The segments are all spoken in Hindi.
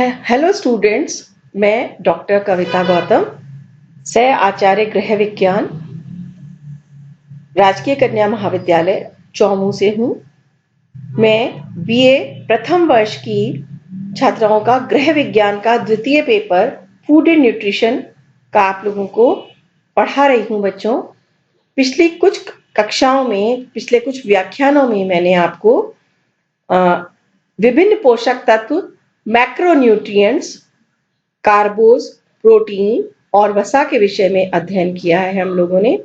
हेलो स्टूडेंट्स, मैं डॉक्टर कविता गौतम, सह आचार्य गृह विज्ञान, राजकीय कन्या महाविद्यालय चौमू से हूँ। मैं बीए प्रथम वर्ष की छात्राओं का गृह विज्ञान का द्वितीय पेपर फूड एंड न्यूट्रिशन का आप लोगों को पढ़ा रही हूँ। बच्चों, पिछली कुछ कक्षाओं में, पिछले कुछ व्याख्यानों में मैंने आपको विभिन्न पोषक तत्व, मैक्रोन्यूट्रिएंट्स, कार्बोज, प्रोटीन और वसा के विषय में अध्ययन किया है हम लोगों ने।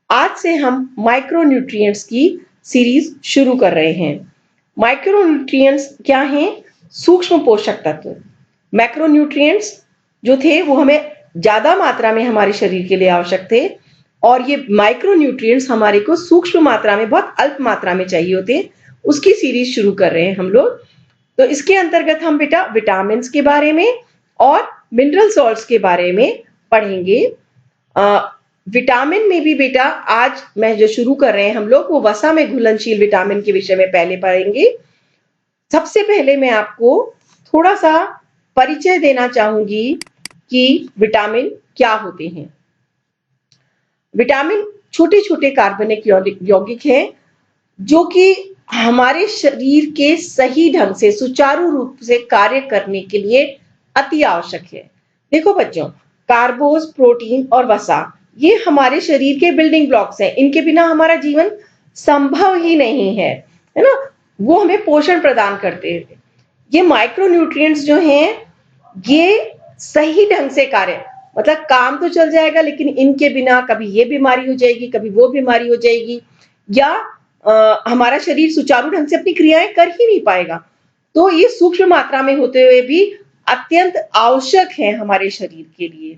आज से हम माइक्रोन्यूट्रिएंट्स की सीरीज शुरू कर रहे हैं। माइक्रोन्यूट्रिएंट्स क्या हैं? सूक्ष्म पोषक तत्व। मैक्रोन्यूट्रिएंट्स जो थे वो हमें ज्यादा मात्रा में हमारे शरीर के लिए आवश्यक थे, और ये माइक्रोन्यूट्रिएंट्स हमारे को सूक्ष्म मात्रा में, बहुत अल्प मात्रा में चाहिए होते। उसकी सीरीज शुरू कर रहे हैं हम लोग। तो इसके अंतर्गत हम बेटा विटामिन के बारे में और मिनरल सॉल्ट्स के बारे में पढ़ेंगे। विटामिन में भी बेटा आज मैं जो शुरू कर रहे हैं हम लोग, वो वसा में घुलनशील विटामिन के विषय में पहले पढ़ेंगे। सबसे पहले मैं आपको थोड़ा सा परिचय देना चाहूंगी कि विटामिन क्या होते हैं। विटामिन छोटे छोटे कार्बनिक यौगिक हैं जो कि हमारे शरीर के सही ढंग से, सुचारू रूप से कार्य करने के लिए अति आवश्यक है। देखो बच्चों, कार्बोज, प्रोटीन और वसा ये हमारे शरीर के बिल्डिंग ब्लॉक्स हैं। इनके बिना हमारा जीवन संभव ही नहीं है ना। वो हमें पोषण प्रदान करते हैं। ये माइक्रोन्यूट्रिएंट्स जो हैं, ये सही ढंग से कार्य, मतलब काम तो चल जाएगा, लेकिन इनके बिना कभी ये बीमारी हो जाएगी, कभी वो बीमारी हो जाएगी, या हमारा शरीर सुचारू ढंग से अपनी क्रियाएं कर ही नहीं पाएगा। तो ये सूक्ष्म मात्रा में होते हुए भी अत्यंत आवश्यक है हमारे शरीर के लिए।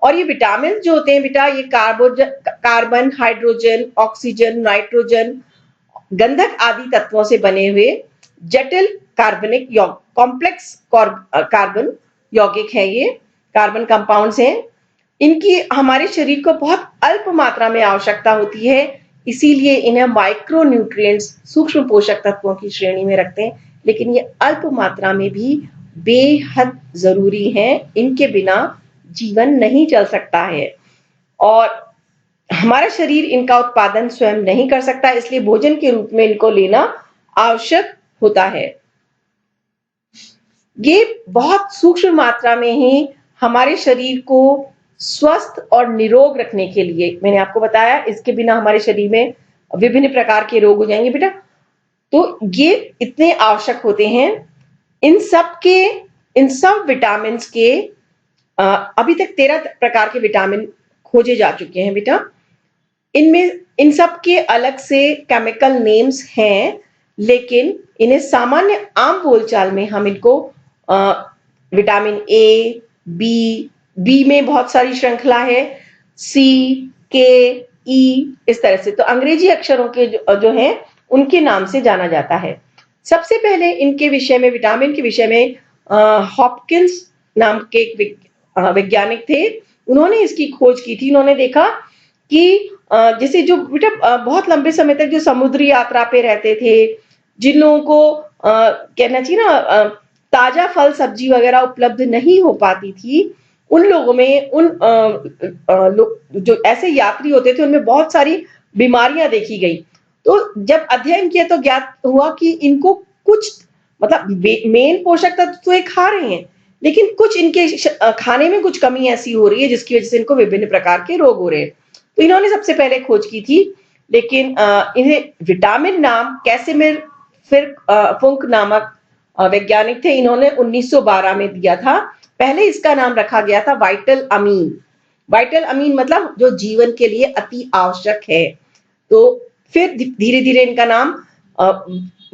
और ये विटामिन जो होते हैं बेटा, ये कार्बन, हाइड्रोजन, ऑक्सीजन, नाइट्रोजन, गंधक आदि तत्वों से बने हुए जटिल कार्बनिक कॉम्प्लेक्स कार्बन यौगिक है। ये कार्बन कंपाउंड्स हैं। इनकी हमारे शरीर को बहुत अल्प मात्रा में आवश्यकता होती है, इसीलिए इन्हें माइक्रोन्यूट्रिएंट्स, सूक्ष्म पोषक तत्वों की श्रेणी में रखते हैं। लेकिन ये अल्प मात्रा में भी बेहद जरूरी हैं। इनके बिना जीवन नहीं चल सकता है, और हमारा शरीर इनका उत्पादन स्वयं नहीं कर सकता, इसलिए भोजन के रूप में इनको लेना आवश्यक होता है। ये बहुत सूक्ष्म मात्रा में ही हमारे शरीर को स्वस्थ और निरोग रखने के लिए, मैंने आपको बताया, इसके बिना हमारे शरीर में विभिन्न प्रकार के रोग हो जाएंगे बेटा। तो ये इतने आवश्यक होते हैं। इन सब विटामिन के अभी तक 13 प्रकार के विटामिन खोजे जा चुके हैं बेटा। इनमें इन सब के अलग से केमिकल नेम्स हैं, लेकिन इन्हें सामान्य आम बोलचाल में हम इनको विटामिन ए, बी में बहुत सारी श्रृंखला है, सी, के, ई, इस तरह से। तो अंग्रेजी अक्षरों के जो हैं उनके नाम से जाना जाता है। सबसे पहले इनके विषय में, विटामिन के विषय में हॉपकिंस नाम के एक वैज्ञानिक थे। उन्होंने इसकी खोज की थी। उन्होंने देखा कि जैसे जो बेटा बहुत लंबे समय तक जो समुद्री यात्रा पे रहते थे, जिन लोगों को कहना चाहिए ना, ताजा फल सब्जी वगैरह उपलब्ध नहीं हो पाती थी, उन लोगों में, जो ऐसे यात्री होते थे, उनमें बहुत सारी बीमारियां देखी गई। तो जब अध्ययन किया तो ज्ञात हुआ कि इनको कुछ, मतलब मेन पोषक तत्व तो ये खा रहे हैं, लेकिन कुछ इनके खाने में कुछ कमी ऐसी हो रही है जिसकी वजह से इनको विभिन्न प्रकार के रोग हो रहे हैं। तो इन्होंने सबसे पहले खोज की थी, लेकिन इन्हें विटामिन नाम कैसिमिर फुंक नामक वैज्ञानिक थे, इन्होंने 1912 में दिया था। पहले इसका नाम रखा गया था वाइटल अमीन। वाइटल अमीन मतलब जो जीवन के लिए अति आवश्यक है। तो फिर धीरे धीरे इनका नाम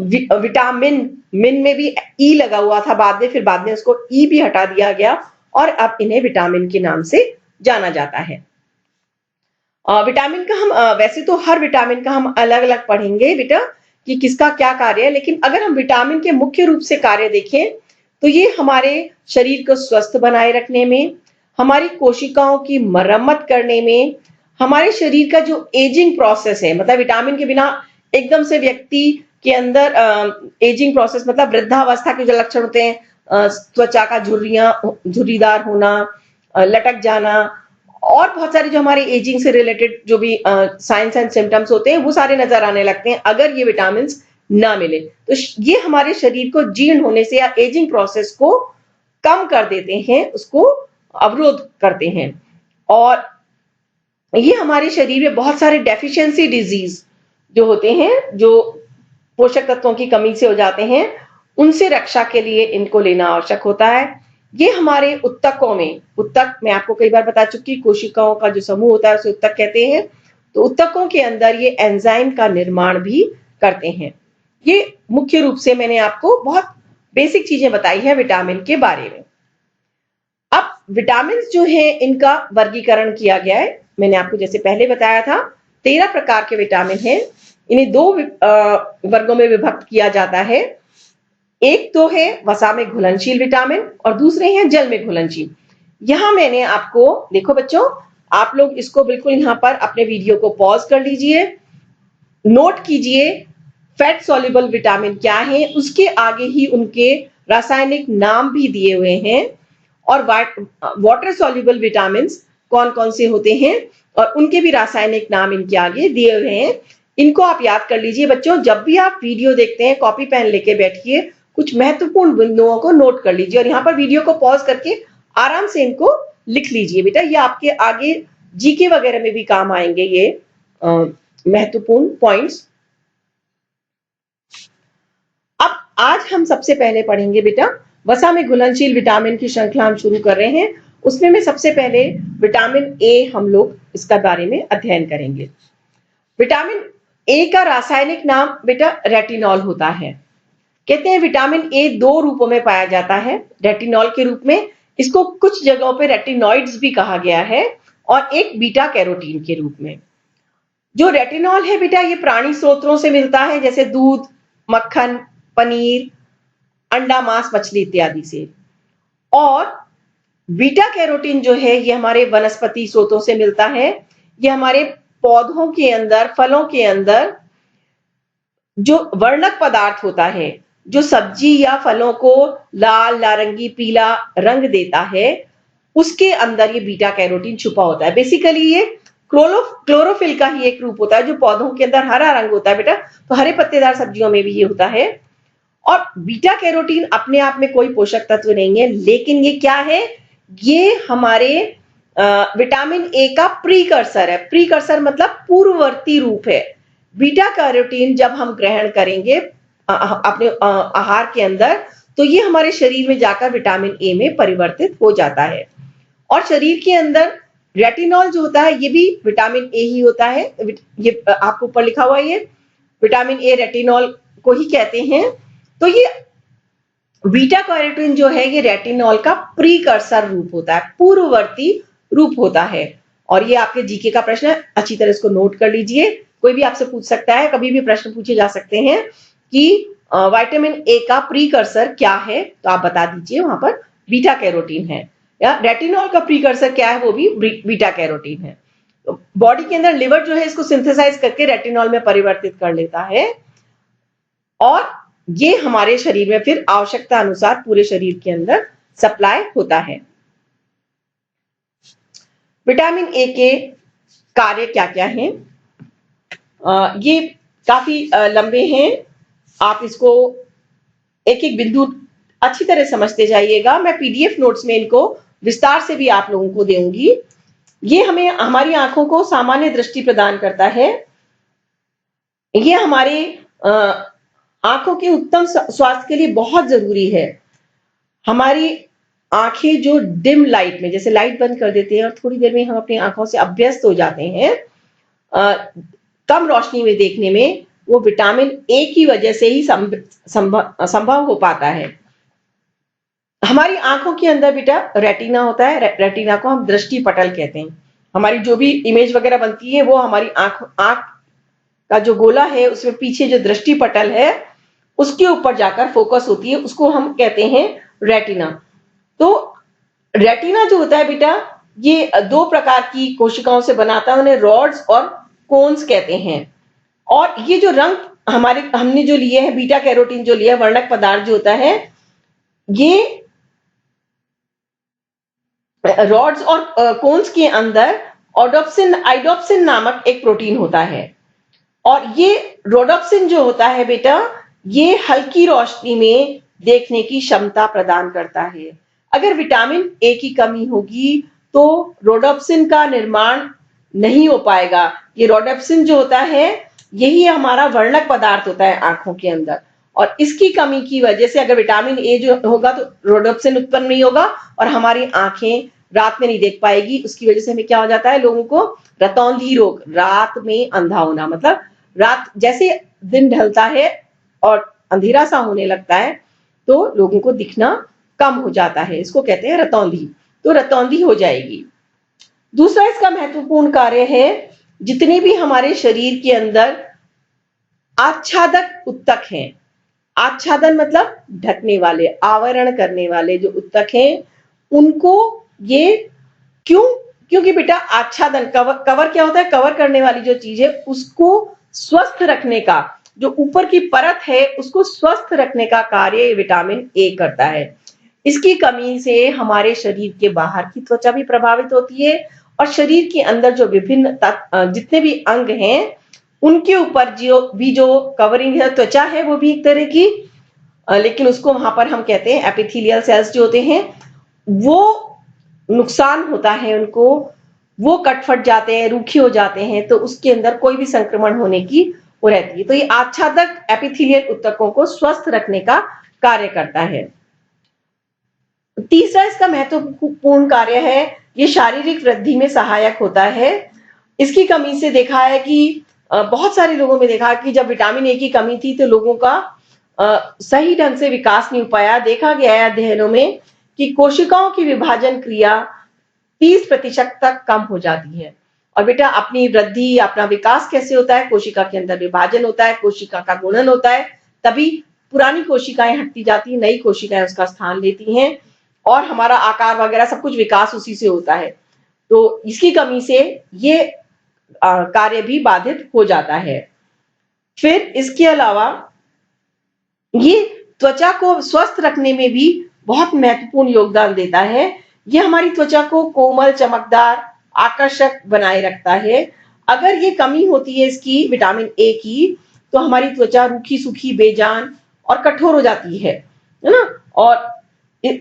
विटामिन, मिन में भी ई लगा हुआ था बाद में उसको ई भी हटा दिया गया, और अब इन्हें विटामिन के नाम से जाना जाता है। विटामिन का हम वैसे तो हर विटामिन का हम अलग अलग पढ़ेंगे बेटा कि किसका क्या कार्य है, लेकिन अगर हम विटामिन के मुख्य रूप से कार्य देखें तो ये हमारे शरीर को स्वस्थ बनाए रखने में, हमारी कोशिकाओं की मरम्मत करने में, हमारे शरीर का जो एजिंग प्रोसेस है, मतलब विटामिन के बिना एकदम से व्यक्ति के अंदर एजिंग प्रोसेस, मतलब वृद्धावस्था के जो लक्षण होते हैं, त्वचा का झुर्रीदार होना, लटक जाना, और बहुत सारे जो हमारे एजिंग से रिलेटेड जो भी साइंस एंड सिम्टम्स होते हैं वो सारे नजर आने लगते हैं अगर ये विटामिन ना मिले। तो ये हमारे शरीर को जीर्ण होने से या एजिंग प्रोसेस को कम कर देते हैं, उसको अवरोध करते हैं। और ये हमारे शरीर में बहुत सारे डेफिशिएंसी डिजीज जो होते हैं, जो पोषक तत्वों की कमी से हो जाते हैं, उनसे रक्षा के लिए इनको लेना आवश्यक होता है। ये हमारे उत्तकों में, उत्तक मैं आपको कई बार बता चुकी, कोशिकाओं का जो समूह होता है उसे उत्तक कहते हैं। तो उत्तकों के अंदर ये एंजाइम का निर्माण भी करते हैं। ये मुख्य रूप से मैंने आपको बहुत बेसिक चीजें बताई है विटामिन के बारे में। अब विटामिन जो है इनका वर्गीकरण किया गया है। मैंने आपको जैसे पहले बताया था 13 प्रकार के विटामिन हैं। इन्हें 2 वर्गों में विभक्त किया जाता है। एक तो है वसा में घुलनशील विटामिन और दूसरे हैं जल में घुलनशील। यहां मैंने आपको, देखो बच्चों, आप लोग इसको बिल्कुल यहां पर अपने वीडियो को पॉज कर लीजिए, नोट कीजिए फैट सॉल्युबल विटामिन क्या है, उसके आगे ही उनके रासायनिक नाम भी दिए हुए हैं, और वाटर सॉल्युबल विटामिन कौन कौन से होते हैं और उनके भी रासायनिक नाम इनके आगे दिए हुए हैं। इनको आप याद कर लीजिए बच्चों। जब भी आप वीडियो देखते हैं कॉपी पेन लेके बैठिए, कुछ महत्वपूर्ण बिंदुओं को नोट कर लीजिए और यहाँ पर वीडियो को पॉज करके आराम से इनको लिख लीजिए बेटा। ये आपके आगे जीके वगैरह में भी काम आएंगे ये महत्वपूर्ण पॉइंट्स। अब आज हम सबसे पहले पढ़ेंगे बेटा वसा में घुलनशील विटामिन की श्रृंखला हम शुरू कर रहे हैं। उसमें में सबसे पहले विटामिन ए हम लोग इसका बारे में अध्ययन करेंगे। विटामिन ए का रासायनिक नाम बेटा रेटिनॉल होता है। कहते हैं विटामिन ए 2 रूपों में पाया जाता है, रेटिनॉल के रूप में, इसको कुछ जगहों पे रेटिनॉइड्स भी कहा गया है, और एक बीटा कैरोटीन के रूप में। जो रेटिनॉल है बेटा ये प्राणी स्रोतों से मिलता है, जैसे दूध, मक्खन, पनीर, अंडा, मांस, मछली इत्यादि से। और बीटा कैरोटीन जो है ये हमारे वनस्पति स्रोतों से मिलता है। ये हमारे पौधों के अंदर, फलों के अंदर जो वर्णक पदार्थ होता है, जो सब्जी या फलों को लाल, नारंगी, पीला रंग देता है, उसके अंदर ये बीटा कैरोटीन छुपा होता है। बेसिकली ये क्लोरोफिल का ही एक रूप होता है, जो पौधों के अंदर हरा रंग होता है बेटा, तो हरे पत्तेदार सब्जियों में भी ये होता है। और बीटा कैरोटीन अपने आप में कोई पोषक तत्व नहीं है, लेकिन ये क्या है, ये हमारे विटामिन ए का प्रीकर्सर है। प्रीकर्सर मतलब पूर्ववर्ती रूप है। बीटा कैरोटीन जब हम ग्रहण करेंगे अपने आहार के अंदर, तो ये हमारे शरीर में जाकर विटामिन ए में परिवर्तित हो जाता है। और शरीर के अंदर रेटिनॉल जो होता है ये भी विटामिन ए ही होता है। ये आपको ऊपर लिखा हुआ है, ये विटामिन ए रेटिनॉल को ही कहते हैं। तो ये बीटा कैरोटीन जो है ये रेटिनॉल का प्रीकर्सर रूप होता है, पूर्ववर्ती रूप होता है। और ये आपके जीके का प्रश्न है, अच्छी तरह इसको नोट कर लीजिए। कोई भी आपसे पूछ सकता है, कभी भी प्रश्न पूछे जा सकते हैं कि विटामिन ए का प्रीकर्सर क्या है, तो आप बता दीजिए वहां पर बीटा कैरोटीन है, या रेटिनॉल का प्रीकर्सर क्या है, वो भी बीटा कैरोटीन है। तो बॉडी के अंदर लिवर जो है इसको सिंथेसाइज करके रेटिनॉल में परिवर्तित कर लेता है, और ये हमारे शरीर में फिर आवश्यकता अनुसार पूरे शरीर के अंदर सप्लाई होता है। विटामिन ए के कार्य क्या क्या हैं, ये काफी लंबे हैं, आप इसको एक एक बिंदु अच्छी तरह समझते जाइएगा। मैं पीडीएफ नोट्स में इनको विस्तार से भी आप लोगों को दूंगी। ये हमें हमारी आंखों को सामान्य दृष्टि प्रदान करता है। ये हमारे आंखों के उत्तम स्वास्थ्य के लिए बहुत जरूरी है। हमारी आंखें जो डिम लाइट में, जैसे लाइट बंद कर देते हैं और थोड़ी देर में हम अपनी आंखों से अभ्यस्त हो जाते हैं कम रोशनी में देखने में, वो विटामिन ए की वजह से ही संभव हो पाता है। हमारी आंखों के अंदर बेटा रेटिना होता है, रेटिना को हम दृष्टि पटल कहते हैं। हमारी जो भी इमेज वगैरह बनती है वो हमारी आंख का जो गोला है उसमें पीछे जो दृष्टि पटल है उसके ऊपर जाकर फोकस होती है, उसको हम कहते हैं रेटिना। तो रेटिना जो होता है बेटा ये 2 प्रकार की कोशिकाओं से बनाता है, उन्हें रॉड्स और कोन्स कहते हैं। और ये जो रंग हमने जो लिए हैं, बीटा कैरोटीन जो लिया है, वर्णक पदार्थ जो होता है, ये रॉड्स और कोन्स के अंदर आइडोप्सिन नामक एक प्रोटीन होता है, और ये रोडोप्सिन जो होता है बेटा, ये हल्की रोशनी में देखने की क्षमता प्रदान करता है। अगर विटामिन ए की कमी होगी तो रोडोप्सिन का निर्माण नहीं हो पाएगा। ये रोडोप्सिन जो होता है, यही हमारा वर्णक पदार्थ होता है आंखों के अंदर, और इसकी कमी की वजह से अगर विटामिन ए जो होगा तो रोडोप्सिन उत्पन्न नहीं होगा और हमारी आंखें रात में नहीं देख पाएगी। उसकी वजह से हमें क्या हो जाता है, लोगों को रतौंधी रोग, रात में अंधा होना, मतलब रात जैसे दिन ढलता है और अंधेरा सा होने लगता है तो लोगों को दिखना कम हो जाता है, इसको कहते हैं रतौंधी। तो रतौंधी हो जाएगी। दूसरा इसका महत्वपूर्ण कार्य है, जितने भी हमारे शरीर के अंदर आच्छादक उत्तक हैं, आच्छादन मतलब ढकने वाले, आवरण करने वाले जो उत्तक हैं, उनको ये क्योंकि बेटा आच्छादन, कवर क्या होता है, कवर करने वाली जो चीज है उसको स्वस्थ रखने का, जो ऊपर की परत है उसको स्वस्थ रखने का कार्य विटामिन ए करता है। इसकी कमी से हमारे शरीर के बाहर की त्वचा भी प्रभावित होती है, और शरीर के अंदर जो विभिन्न जितने भी अंग हैं उनके ऊपर जो कवरिंग है, त्वचा है, वो भी एक तरह की, लेकिन उसको वहां पर हम कहते हैं एपिथेलियल सेल्स जो होते हैं, वो नुकसान होता है उनको, वो कटफट जाते हैं, रूखे हो जाते हैं, तो उसके अंदर कोई भी संक्रमण होने की वो रहती है। तो ये आच्छादक एपिथेलियल उत्तकों को स्वस्थ रखने का कार्य करता है। तीसरा इसका महत्वपूर्ण कार्य है, ये शारीरिक वृद्धि में सहायक होता है। इसकी कमी से देखा है कि बहुत सारे लोगों में देखा कि जब विटामिन ए की कमी थी तो लोगों का सही ढंग से विकास नहीं हो पाया। देखा गया है अध्ययनों में कि कोशिकाओं की विभाजन क्रिया 30% तक कम हो जाती है। और बेटा अपनी वृद्धि, अपना विकास कैसे होता है, कोशिका के अंदर विभाजन होता है, कोशिका का गुणन होता है, तभी पुरानी कोशिकाएं हटती जाती है, नई कोशिकाएं उसका स्थान लेती हैं, और हमारा आकार वगैरह सब कुछ विकास उसी से होता है। तो इसकी कमी से ये कार्य भी बाधित हो जाता है। फिर इसके अलावा ये त्वचा को स्वस्थ रखने में भी बहुत महत्वपूर्ण योगदान देता है। ये हमारी त्वचा को कोमल, चमकदार, आकर्षक बनाए रखता है। अगर ये कमी होती है इसकी, विटामिन ए की, तो हमारी त्वचा रूखी सूखी, बेजान और कठोर हो जाती है ना, और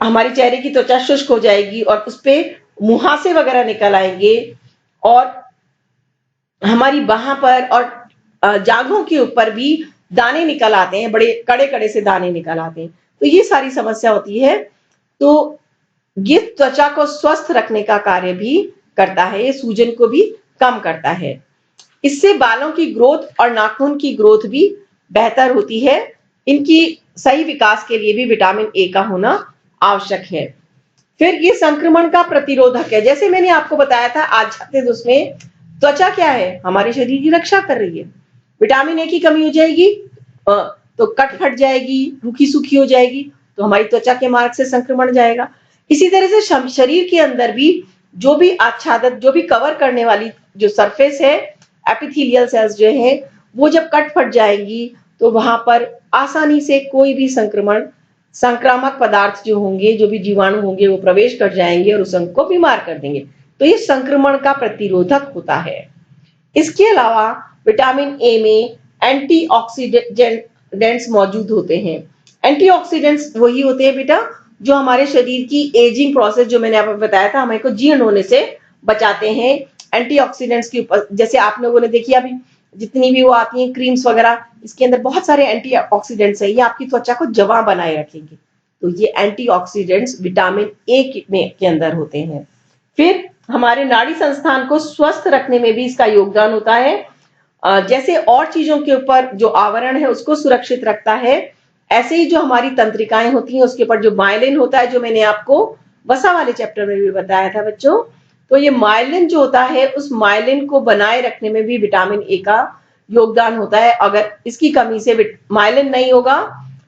हमारी चेहरे की त्वचा शुष्क हो जाएगी और उस पे मुहासे वगैरह निकल आएंगे, और हमारी बाह पर और जांघों के ऊपर भी दाने निकल आते हैं, बड़े कड़े कड़े से दाने निकल आते हैं। तो ये सारी समस्या होती है। तो ये त्वचा को स्वस्थ रखने का कार्य भी करता है, ये सूजन को भी कम करता है। इससे बालों की ग्रोथ और नाखून की ग्रोथ भी बेहतर होती है। इनकी सही विकास के लिए भी विटामिन ए का होना आवश्यक है। फिर ये संक्रमण का प्रतिरोधक है। जैसे मैंने आपको बताया था आज के उसमें, त्वचा क्या है, हमारे शरीर की रक्षा कर रही है। विटामिन ए की कमी हो जाएगी तो कट फट जाएगी, रूखी सूखी हो जाएगी, तो हमारी त्वचा के मार्ग से संक्रमण जाएगा। इसी तरह से शरीर के अंदर भी जो भी आच्छादक, जो भी कवर करने वाली जो सरफेस है, एपिथेलियल सेल्स जो है, वो जब कट फट जाएंगी तो वहां पर आसानी से कोई भी संक्रामक पदार्थ जो होंगे, जो भी जीवाणु होंगे, वो प्रवेश कर जाएंगे और उस अंग को बीमार कर देंगे। तो ये संक्रमण का प्रतिरोधक होता है। इसके अलावा विटामिन ए में एंटीऑक्सीडेंट्स मौजूद होते हैं। एंटीऑक्सीडेंट्स वही होते हैं बेटा जो हमारे शरीर की एजिंग प्रोसेस, जो मैंने आपको बताया था, हमें को जीर्ण होने से बचाते हैं। एंटीऑक्सीडेंट्स की जैसे आप लोगों ने देखी अभी जितनी भी वो आती हैं क्रीम्स वगैरह, इसके अंदर बहुत सारे एंटीऑक्सीडेंट्स है, ये आपकी त्वचा को जवा बनाए रखेंगे। तो ये एंटीऑक्सीडेंट्स विटामिन ए के अंदर होते हैं। फिर हमारे नाड़ी संस्थान को स्वस्थ रखने में भी इसका योगदान होता है। जैसे और चीजों के ऊपर जो आवरण है उसको सुरक्षित रखता है, ऐसे ही जो हमारी तंत्रिकाएं होती हैं उसके ऊपर जो माइलिन होता है, जो मैंने आपको वसा वाले चैप्टर में भी बताया था बच्चों, तो ये माइलिन जो होता है, उस माइलिन को बनाए रखने में भी विटामिन ए का योगदान होता है। अगर इसकी कमी से माइलिन नहीं होगा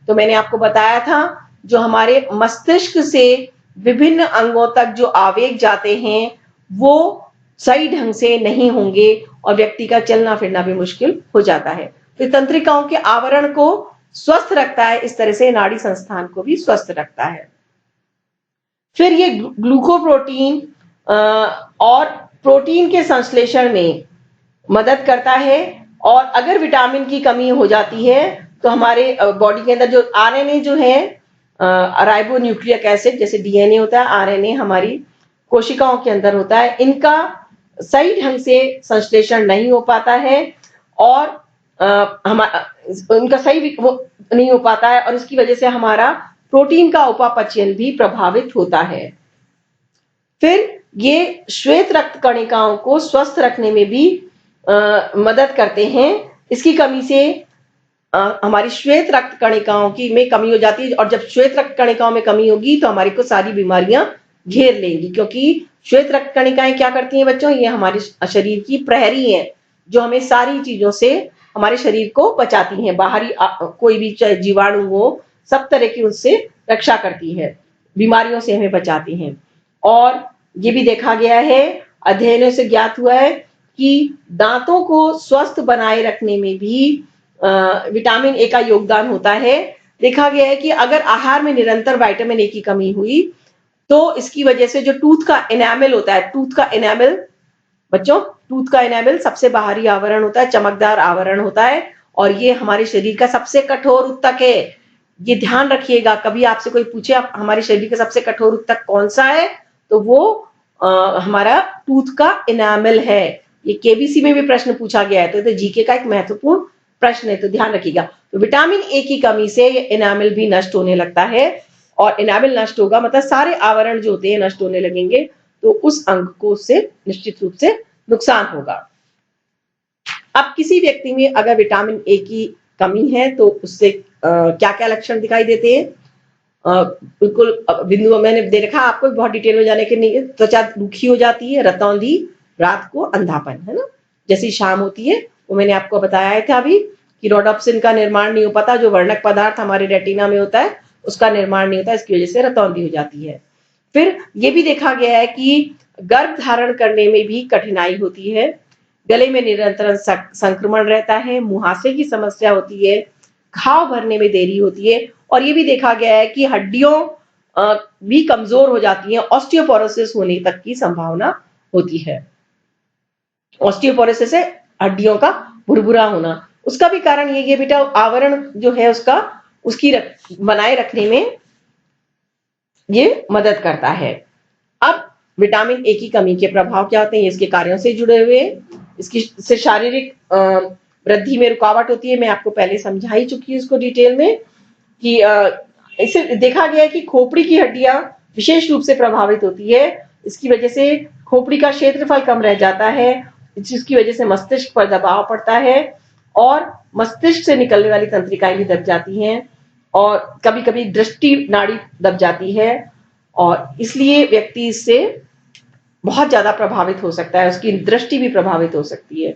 तो मैंने आपको बताया था, जो हमारे मस्तिष्क से विभिन्न अंगों तक जो आवेग जाते हैं वो सही ढंग से नहीं होंगे और व्यक्ति का चलना फिरना भी मुश्किल हो जाता है। तो तंत्रिकाओं के आवरण को स्वस्थ रखता है, इस तरह से नाड़ी संस्थान को भी स्वस्थ रखता है। फिर ये ग्लूकोप्रोटीन और प्रोटीन के संश्लेषण में मदद करता है। और अगर विटामिन की कमी हो जाती है तो हमारे बॉडी के अंदर जो आरएनए जो है, राइबो न्यूक्लिक एसिड, जैसे डीएनए होता है, आरएनए हमारी कोशिकाओं के अंदर होता है, इनका सही ढंग से संश्लेषण नहीं हो पाता है और उनका सही वो नहीं हो पाता है, और इसकी वजह से हमारा प्रोटीन का उपापचयन भी प्रभावित होता है। फिर ये श्वेत रक्त कणिकाओं को स्वस्थ रखने में भी मदद करते हैं। इसकी कमी से हमारी श्वेत रक्त कणिकाओं की में कमी हो जाती है, और जब श्वेत रक्त कणिकाओं में कमी होगी तो हमारी को सारी बीमारियां घेर लेंगी, क्योंकि श्वेत रक्त कणिकाएं क्या करती हैं बच्चों, ये हमारे शरीर की प्रहरी हैं जो हमें सारी चीजों से हमारे शरीर को बचाती हैं। बाहरी कोई भी चाहे जीवाणु हो, सब तरह की उससे रक्षा करती है, बीमारियों से हमें बचाती हैं। और ये भी देखा गया है, अध्ययनों से ज्ञात हुआ है कि दांतों को स्वस्थ बनाए रखने में भी विटामिन ए का योगदान होता है। देखा गया है कि अगर आहार में निरंतर विटामिन ए की कमी हुई तो इसकी वजह से जो टूथ का एनामल होता है, टूथ का एनामल बच्चों, टूथ का एनामल सबसे बाहरी आवरण होता है, चमकदार आवरण होता है, और ये हमारे शरीर का सबसे कठोर ऊतक है। ये ध्यान रखिएगा, कभी आपसे कोई पूछे आप हमारे शरीर का सबसे कठोर ऊतक कौन सा है, तो वो हमारा टूथ का एनामल है। ये केबीसी में भी प्रश्न पूछा गया है, तो जीके का एक महत्वपूर्ण प्रश्न है, तो ध्यान रखिएगा। तो विटामिन ए की कमी से ये एनामल भी नष्ट होने लगता है, और एनामल नष्ट होगा मतलब सारे आवरण जो होते हैं नष्ट होने लगेंगे, तो उस अंग को उससे निश्चित रूप से नुकसान होगा। अब किसी व्यक्ति में अगर विटामिन ए की कमी है तो उससे क्या क्या लक्षण दिखाई देते हैं, बिल्कुल बिंदु मैंने दे रखा, आपको बहुत डिटेल में जाने के नहीं। त्वचा रूखी हो जाती है, रतौंधी, रात को अंधापन, है ना, जैसी शाम होती है, वो मैंने आपको बताया था अभी कि रोडोप्सिन का निर्माण नहीं हो पाता, जो वर्णक पदार्थ हमारे रेटिना में होता है उसका निर्माण नहीं होता, इसकी वजह से रतौंधी हो जाती है। फिर ये भी देखा गया है कि गर्भ धारण करने में भी कठिनाई होती है, गले में निरंतर संक्रमण रहता है, मुहासे की समस्या होती है, घाव भरने में देरी होती है, और ये भी देखा गया है कि हड्डियों भी कमजोर हो जाती हैं, ऑस्टियोपोरोसिस होने तक की संभावना होती है। ऑस्टियोपोरोसिस है हड्डियों का भुरभुरा होना, उसका भी कारण ये बेटा आवरण जो है उसकी बनाए रखने में ये मदद करता है। अब विटामिन ए की कमी के प्रभाव क्या होते हैं, इसके कार्यों से जुड़े हुए, इससे शारीरिक वृद्धि में रुकावट होती है, मैं आपको पहले समझा ही चुकी हूँ इसको डिटेल में कि इसे देखा गया है कि खोपड़ी की हड्डियां विशेष रूप से प्रभावित होती है, इसकी वजह से खोपड़ी का क्षेत्रफल कम रह जाता है, जिसकी वजह से मस्तिष्क पर दबाव पड़ता है और मस्तिष्क से निकलने वाली तंत्रिकाएं भी दब जाती हैं, और कभी कभी दृष्टि नाड़ी दब जाती है, और इसलिए व्यक्ति इससे बहुत ज्यादा प्रभावित हो सकता है, उसकी दृष्टि भी प्रभावित हो सकती है।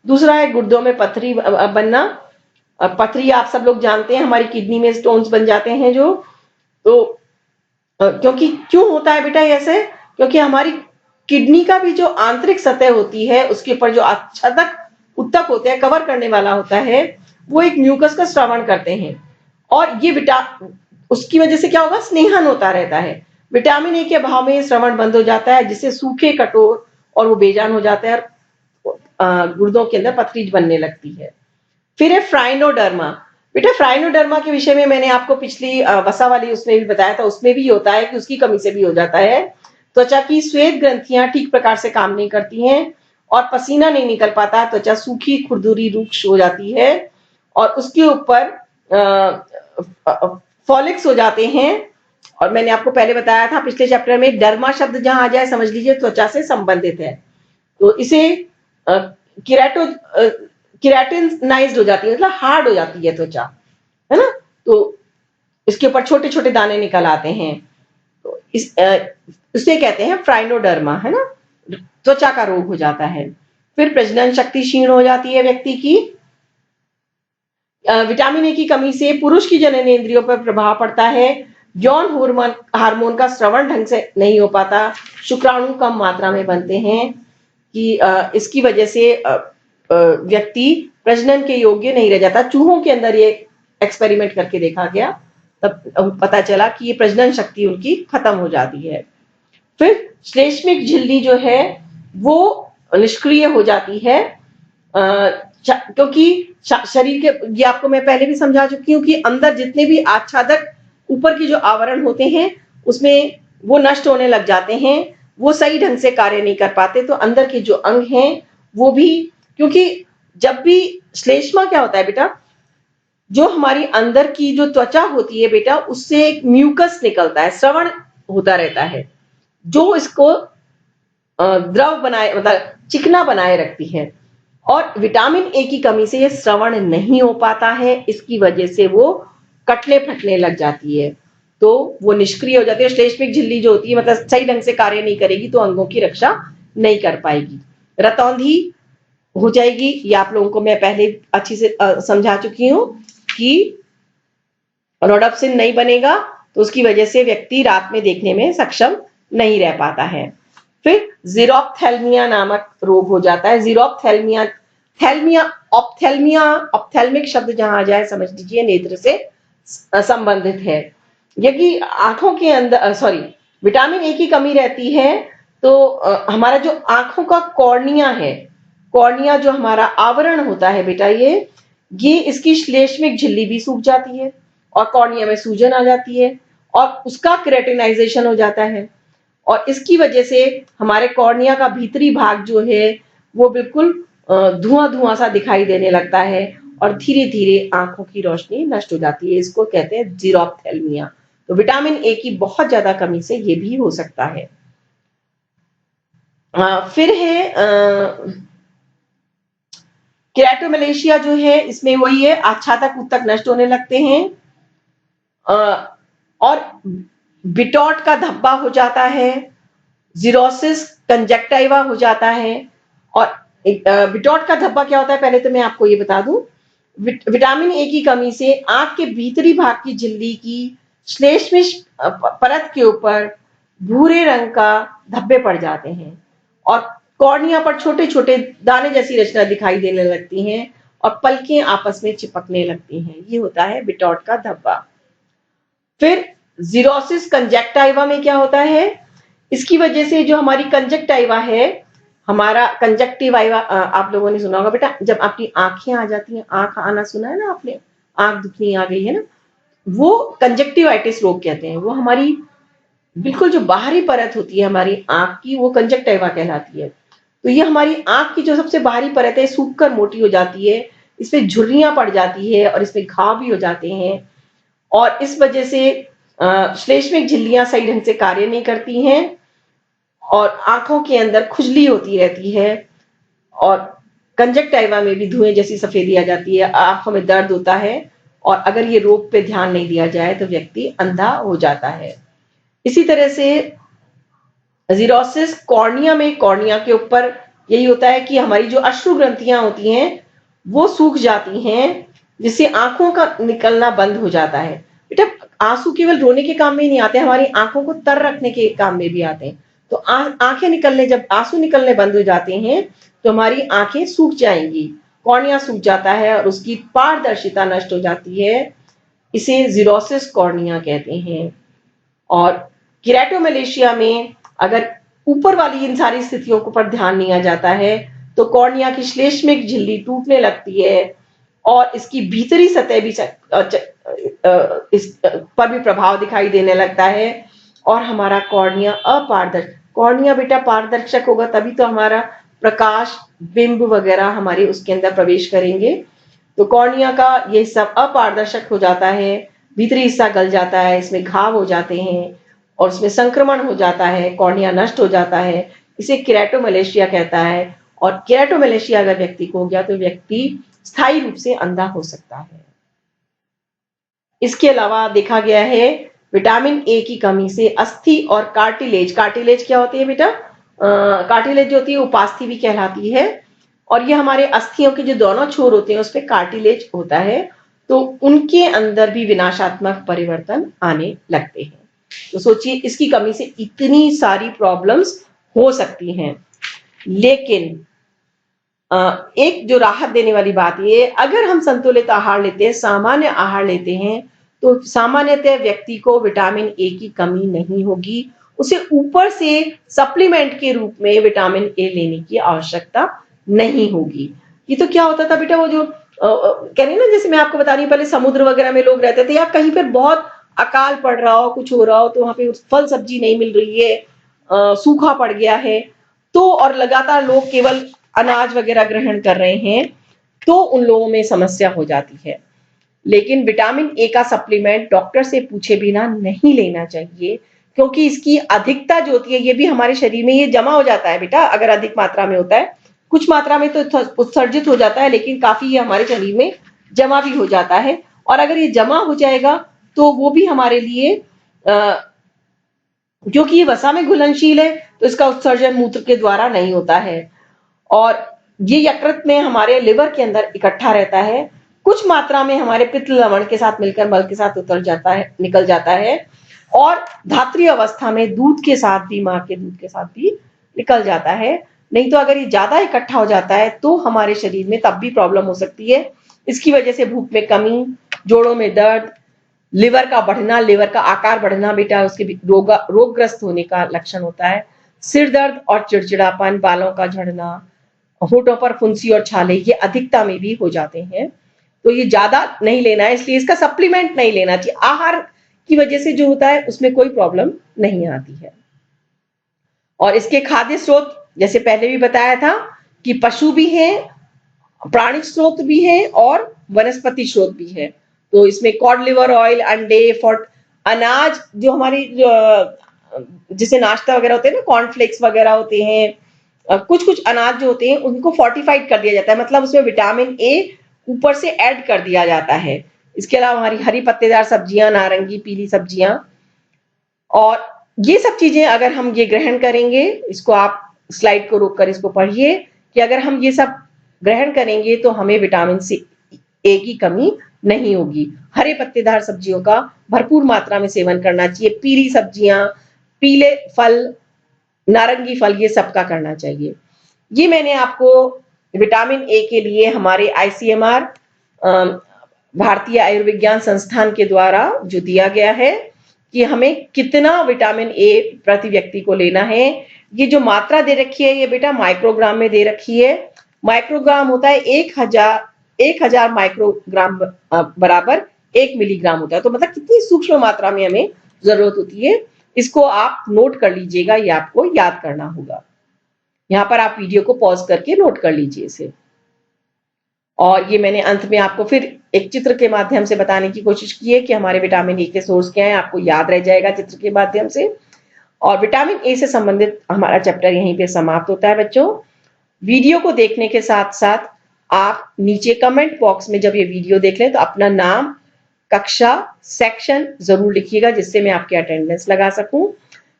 दूसरा है गुर्दों में पथरी बनना। पथरी आप सब लोग जानते हैं, हमारी किडनी में स्टोन्स बन जाते हैं जो, तो क्यों होता है बेटा ऐसे, क्योंकि हमारी किडनी का भी जो आंतरिक सतह होती है उसके ऊपर जो आच्छादक ऊतक होते हैं, कवर करने वाला होता है, वो एक म्यूकस का श्रवण करते हैं, और ये उसकी वजह से क्या होगा, स्नेहन होता रहता है। विटामिन ए के अभाव में श्रवण बंद हो जाता है, जिससे सूखे कठोर और वो बेजान हो जाता है, और गुर्दों के अंदर पथरी बनने लगती है। फिर है फ्राइनोडर्मा। बेटा फ्राइनोडर्मा के विषय में मैंने आपको पिछली वसा वाली उसमें भी बताया था, उसमें भी होता है कि उसकी कमी से भी हो जाता है, त्वचा की श्वेत ग्रंथियां ठीक प्रकार से काम नहीं करती हैं और पसीना नहीं निकल पाता, त्वचा सूखी, खुरदुरी, रूक्ष हो जाती है, और उसके ऊपर फॉलिक्स हो जाते हैं। और मैंने आपको पहले बताया था पिछले चैप्टर में, डर्मा शब्द जहां आ जाए समझ लीजिए त्वचा से संबंधित है, तो इसे केराटिनाइज्ड हो जाती है, मतलब हार्ड हो जाती है त्वचा, है ना, तो इसके ऊपर छोटे छोटे दाने निकल आते हैं, तो इसे कहते हैं फ्राइनोडर्मा, है ना, त्वचा का रोग हो जाता है। फिर प्रजनन शक्ति क्षीण हो जाती है व्यक्ति की। विटामिन ए की कमी से पुरुष की जननेंद्रियों पर प्रभाव पड़ता है, यौन हार्मोन का श्रवण ढंग से नहीं हो पाता, शुक्राणु कम मात्रा में बनते हैं, कि इसकी वजह से व्यक्ति प्रजनन के योग्य नहीं रह जाता। चूहों के अंदर ये एक्सपेरिमेंट करके देखा गया, तब पता चला कि ये प्रजनन शक्ति उनकी खत्म हो जाती है। फिर श्लेष्मिक झिल्ली जो है वो निष्क्रिय हो जाती है, क्योंकि शरीर के, ये आपको मैं पहले भी समझा चुकी हूँ कि अंदर जितने भी आच्छादक ऊपर की जो आवरण होते हैं उसमें वो नष्ट होने लग जाते हैं, वो सही ढंग से कार्य नहीं कर पाते, तो अंदर के जो अंग हैं वो भी, क्योंकि जब भी श्लेष्मा क्या होता है बेटा, जो हमारी अंदर की जो त्वचा होती है बेटा, उससे एक म्यूकस निकलता है, श्रवण होता रहता है, जो इसको द्रव बनाए, मतलब चिकना बनाए रखती है। और विटामिन ए की कमी से ये श्रवण नहीं हो पाता है, इसकी वजह से वो कटने फटने लग जाती है, तो वो निष्क्रिय हो जाती है। श्लेष्मिक झिल्ली जो होती है मतलब सही ढंग से कार्य नहीं करेगी तो अंगों की रक्षा नहीं कर पाएगी, रतौंधी हो जाएगी। ये आप लोगों को मैं पहले अच्छी से समझा चुकी हूँ कि रोडोप्सिन नहीं बनेगा तो उसकी वजह से व्यक्ति रात में देखने में सक्षम नहीं रह पाता है। फिर जीरोप्थेल्मिया नामक रोग हो जाता है। जीरोप्थेल्मिया, थैल्मिया, ऑप्थेल्मिया, ऑप्थेल्मिक शब्द जहां आ जाए समझ लीजिए नेत्र से संबंधित है। यदि आंखों के अंदर विटामिन ए की कमी रहती है तो हमारा जो आंखों का कॉर्निया है, कॉर्निया जो हमारा आवरण होता है बेटा, ये इसकी श्लेष्मिक झिल्ली भी सूख जाती है और कॉर्निया में सूजन आ जाती है और उसका केराटिनाइजेशन हो जाता है, और इसकी वजह से हमारे कॉर्निया का भीतरी भाग जो है वो बिल्कुल धुआं धुआं सा दिखाई देने लगता है और धीरे धीरे आंखों की रोशनी नष्ट हो जाती है। इसको कहते हैं जीरोप्थेल्मिया। तो विटामिन ए की बहुत ज्यादा कमी से ये भी हो सकता है। फिर है केराटोमलेशिया जो है, इसमें वही है, आच्छादक ऊतक नष्ट होने लगते हैं और बिटॉट का धब्बा हो जाता है, जीरोसिस कंजक्टिवा हो जाता है। और बिटॉट का धब्बा क्या होता है पहले तो मैं आपको ये बता दूं, विटामिन ए की कमी से आंख के भीतरी भाग की झिल्ली की श्लेष्मिक परत के ऊपर भूरे रंग का धब्बे पड़ जाते हैं और कॉर्निया पर छोटे छोटे दाने जैसी रचना दिखाई देने लगती हैं और पलकें आपस में चिपकने लगती हैं। ये होता है बिटॉट का धब्बा। फिर जीरोसिस कंजक्टिवा में क्या होता है, इसकी वजह से जो हमारी कंजक्टिवा है, हमारा कंजक्टिवा आप लोगों ने सुना होगा बेटा, जब आपकी आंखें आ जाती हैं, आंख आना सुना है ना आपने, आंख दुखनी आ गई है ना, वो कंजक्टिवाइटिस रोग कहते हैं। वो हमारी बिल्कुल जो बाहरी परत होती है हमारी आंख की, वो कंजक्टिवा कहलाती है। तो ये हमारी आंख की जो सबसे बाहरी परत है सूखकर मोटी हो जाती है, इसमें झुर्रियां पड़ जाती है और इसमें घाव भी हो जाते हैं और इस वजह से श्लेष्मिक झिल्लियां सही ढंग से कार्य नहीं करती हैं और आंखों के अंदर खुजली होती रहती है और कंजक्टिवा में भी धुएं जैसी सफेदी आ जाती है, आंखों में दर्द होता है और अगर ये रोग पे ध्यान नहीं दिया जाए तो व्यक्ति अंधा हो जाता है। इसी तरह से जीरोसिस कॉर्निया में, कॉर्निया के ऊपर यही होता है कि हमारी जो अश्रु ग्रंथियां होती हैं वो सूख जाती हैं, जिससे आंखों का निकलना बंद हो जाता है। बेटा आंसू केवल रोने के काम में ही नहीं आते, हमारी आंखों को तर रखने के काम में भी आते हैं। तो आंखें निकलने, जब आंसू निकलने बंद हो जाते हैं तो हमारी आंखें सूख जाएंगी, कॉर्निया सूख जाता है और उसकी पारदर्शिता नष्ट हो जाती है। इसे जीरोसिस कॉर्निया कहते हैं। और केराटोमलेशिया में अगर ऊपर वाली इन सारी स्थितियों को पर ध्यान नहीं आ जाता है तो कॉर्निया की श्लेष्मिक झिल्ली टूटने लगती है और इसकी भीतरी सतह भी इस पर भी प्रभाव दिखाई देने लगता है और हमारा कॉर्निया अपारदर्शक, कॉर्निया बेटा पारदर्शक होगा तभी तो हमारा प्रकाश बिंब वगैरह हमारे उसके अंदर प्रवेश करेंगे। तो कॉर्निया का ये सब अपारदर्शक हो जाता है, भीतरी हिस्सा गल जाता है, इसमें घाव हो जाते हैं और उसमें संक्रमण हो जाता है, कॉर्निया नष्ट हो जाता है। इसे केराटोमलेशिया कहता है और केराटोमलेशिया अगर व्यक्ति को हो गया तो व्यक्ति स्थायी रूप से अंधा हो सकता है। इसके अलावा देखा गया है विटामिन ए की कमी से अस्थि और कार्टिलेज, कार्टिलेज क्या होती है बेटा, कार्टिलेज जो होती है उपास्थि भी कहलाती है और ये हमारे अस्थियों के जो दोनों छोर होते हैं उस पर कार्टिलेज होता है, तो उनके अंदर भी विनाशात्मक परिवर्तन आने लगते हैं। तो सोचिए इसकी कमी से इतनी सारी प्रॉब्लम्स हो सकती हैं। लेकिन एक जो राहत देने वाली बात ये, अगर हम संतुलित आहार लेते हैं, सामान्य आहार लेते हैं, तो सामान्यतः व्यक्ति को विटामिन ए की कमी नहीं होगी। उसे ऊपर से सप्लीमेंट के रूप में विटामिन ए लेने की आवश्यकता नहीं होगी। ये तो क्या होता था बेटा, वो जो कह रहे हैं ना, जैसे मैं आपको बता रही हूँ, पहले समुद्र वगैरह में लोग रहते थे, या कहीं पर बहुत अकाल पड़ रहा हो, कुछ हो रहा हो, तो वहां पे फल सब्जी नहीं मिल रही है, सूखा पड़ गया है, तो और लगातार लोग केवल अनाज वगैरह ग्रहण कर रहे हैं, तो उन लोगों में समस्या हो जाती है। लेकिन विटामिन ए का सप्लीमेंट डॉक्टर से पूछे बिना नहीं लेना चाहिए, क्योंकि इसकी अधिकता जो होती है, ये भी हमारे शरीर में ये जमा हो जाता है बेटा, अगर अधिक मात्रा में होता है। कुछ मात्रा में तो उत्सर्जित हो जाता है, लेकिन काफी ये हमारे शरीर में जमा भी हो जाता है। और अगर ये जमा हो जाएगा तो वो भी हमारे लिए, क्योंकि ये वसा में घुलनशील है, तो इसका उत्सर्जन मूत्र के द्वारा नहीं होता है, और ये यकृत में हमारे लिवर के अंदर इकट्ठा रहता है। कुछ मात्रा में हमारे पित्त लवण के साथ मिलकर मल के साथ उतर जाता है, निकल जाता है, और धात्री अवस्था में दूध के साथ भी, मां के दूध के साथ भी निकल जाता है। नहीं तो अगर ये ज्यादा इकट्ठा हो जाता है तो हमारे शरीर में तब भी प्रॉब्लम हो सकती है। इसकी वजह से भूख में कमी, जोड़ों में दर्द, लिवर का बढ़ना, लिवर का आकार बढ़ना बेटा उसके रोगग्रस्त होने का लक्षण होता है। सिर दर्द और चिड़चिड़ापन, बालों का झड़ना, होठों पर फुंसी और छाले, ये अधिकता में भी हो जाते हैं। तो ये ज्यादा नहीं लेना है, इसलिए इसका सप्लीमेंट नहीं लेना चाहिए। आहार की वजह से जो होता है उसमें कोई प्रॉब्लम नहीं आती है। और इसके खाद्य स्रोत, जैसे पहले भी बताया था कि पशु भी हैं, प्राणी स्रोत भी है और वनस्पति स्रोत भी है। तो इसमें कॉड लिवर ऑयल, अंडे, अनाज जो हमारी जिसे नाश्ता वगैरह होते हैं ना, कॉर्नफ्लेक्स वगैरह होते हैं, कुछ कुछ अनाज जो होते हैं उनको फोर्टिफाइड कर दिया जाता है, मतलब उसमें विटामिन ए ऊपर से ऐड कर दिया जाता है। इसके अलावा हमारी हरी पत्तेदार सब्जियां, नारंगी पीली सब्जियां, और ये सब चीजें अगर हम ये ग्रहण करेंगे, इसको आप स्लाइड को रोककर इसको पढ़िए, कि अगर हम ये सब ग्रहण करेंगे तो हमें विटामिन सी ए की कमी नहीं होगी। हरे पत्तेदार सब्जियों का भरपूर मात्रा में सेवन करना चाहिए। पीली सब्जियां, पीले फल, नारंगी फल, ये सबका करना चाहिए। ये मैंने आपको विटामिन ए के लिए हमारे आईसीएमआर, भारतीय आयुर्विज्ञान संस्थान के द्वारा जो दिया गया है कि हमें कितना विटामिन ए प्रति व्यक्ति को लेना है, ये जो मात्रा दे रखी है ये बेटा माइक्रोग्राम में दे रखी है। माइक्रोग्राम होता है 1000 माइक्रोग्राम बराबर 1 मिलीग्राम होता है। तो मतलब कितनी सूक्ष्म मात्रा में हमें जरूरत होती है, इसको आप नोट कर लीजिएगा, ये आपको याद करना होगा। यहाँ पर आप वीडियो को पॉज करके नोट कर लीजिए इसे। और ये मैंने अंत में आपको फिर एक चित्र के माध्यम से बताने की कोशिश की है कि हमारे विटामिन ए के सोर्स क्या है, आपको याद रह जाएगा चित्र के माध्यम से। और विटामिन ए से संबंधित हमारा चैप्टर यहीं पे समाप्त होता है बच्चों। वीडियो को देखने के साथ साथ आप नीचे कमेंट बॉक्स में जब ये वीडियो देख लें तो अपना नाम, कक्षा, सेक्शन जरूर लिखिएगा, जिससे मैं आपकी अटेंडेंस लगा सकूं।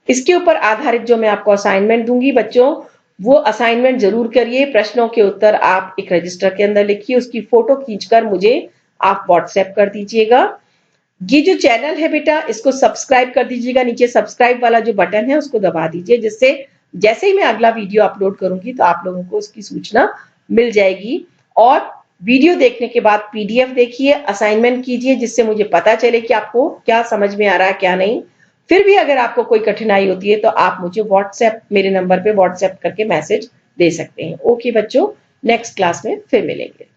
इसके ऊपर आधारित जो मैं आपको असाइनमेंट दूंगी बच्चों, वो असाइनमेंट जरूर करिए। प्रश्नों के उत्तर आप एक रजिस्टर के अंदर लिखिए, उसकी फोटो खींचकर मुझे आप व्हाट्सएप कर दीजिएगा। ये जो चैनल है बेटा, इसको सब्सक्राइब कर दीजिएगा। नीचे सब्सक्राइब वाला जो बटन है उसको दबा दीजिए, जिससे जैसे ही मैं अगला वीडियो अपलोड करूंगी तो आप लोगों को उसकी सूचना मिल जाएगी। और वीडियो देखने के बाद पीडीएफ देखिए, असाइनमेंट कीजिए, जिससे मुझे पता चले कि आपको क्या समझ में आ रहा है क्या नहीं। फिर भी अगर आपको कोई कठिनाई होती है तो आप मुझे व्हाट्सएप, मेरे नंबर पे व्हाट्सएप करके मैसेज दे सकते हैं। ओके बच्चों, नेक्स्ट क्लास में फिर मिलेंगे।